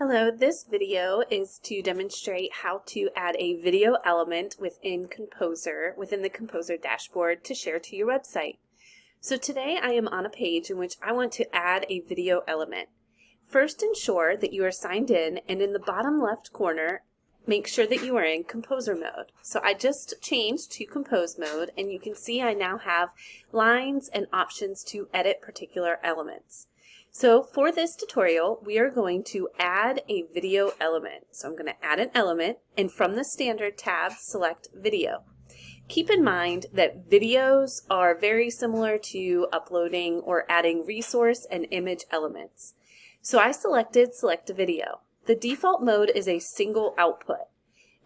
Hello, this video is to demonstrate how to add a video element within the Composer dashboard to share to your website. So today I am on a page in which I want to add a video element. First, ensure that you are signed in, and in the bottom left corner, make sure that you are in Composer mode. So I just changed to Compose mode, and you can see I now have lines and options to edit particular elements. So for this tutorial, we are going to add a video element. So I'm going to add an element, and from the Standard tab, select Video. Keep in mind that videos are very similar to uploading or adding resource and image elements. So I selected Select a Video. The default mode is a single output,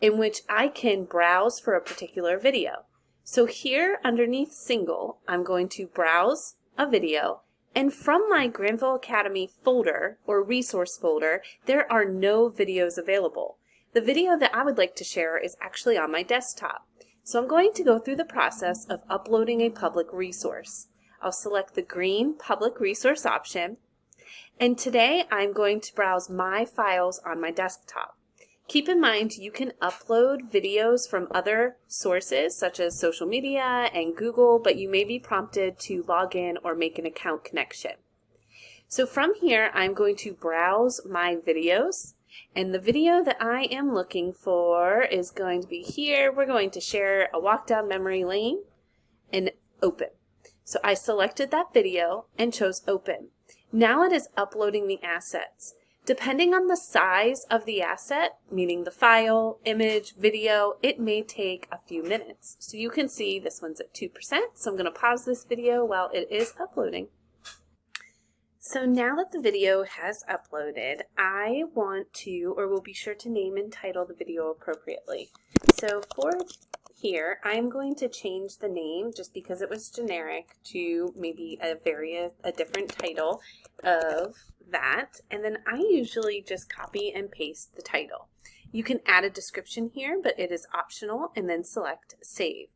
in which I can browse for a particular video. So here underneath Single, I'm going to browse a video. And from my Granville Academy folder or resource folder, there are no videos available. The video that I would like to share is actually on my desktop. So I'm going to go through the process of uploading a public resource. I'll select the green public resource option. And today I'm going to browse my files on my desktop. Keep in mind you can upload videos from other sources such as social media and Google, but you may be prompted to log in or make an account connection. So from here I'm going to browse my videos, and the video that I am looking for is going to be here. We're going to share a walk down memory lane and open. So I selected that video and chose open. Now it is uploading the assets. Depending on the size of the asset, meaning the file, image, video, it may take a few minutes. So you can see this one's at 2%, so I'm going to pause this video while it is uploading. So now that the video has uploaded, I want to, or will be sure to name and title the video appropriately. So for here, I'm going to change the name just because it was generic to maybe a different title of that, and then I usually just copy and paste the title. You can add a description here, but it is optional, and then select Save.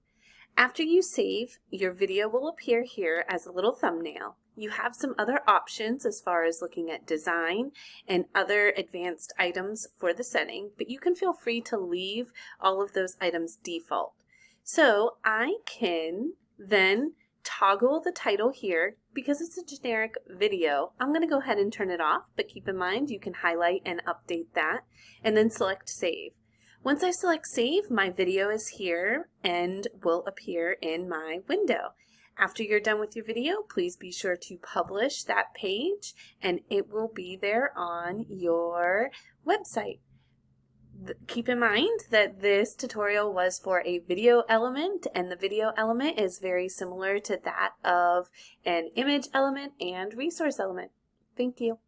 After you save, your video will appear here as a little thumbnail. You have some other options as far as looking at design and other advanced items for the setting, but you can feel free to leave all of those items default. So I can then toggle the title here. Because it's a generic video, I'm going to go ahead and turn it off, but keep in mind you can highlight and update that and then select Save. Once I select Save, my video is here and will appear in my window. After you're done with your video, please be sure to publish that page and it will be there on your website. Keep in mind that this tutorial was for a video element, and the video element is very similar to that of an image element and resource element. Thank you.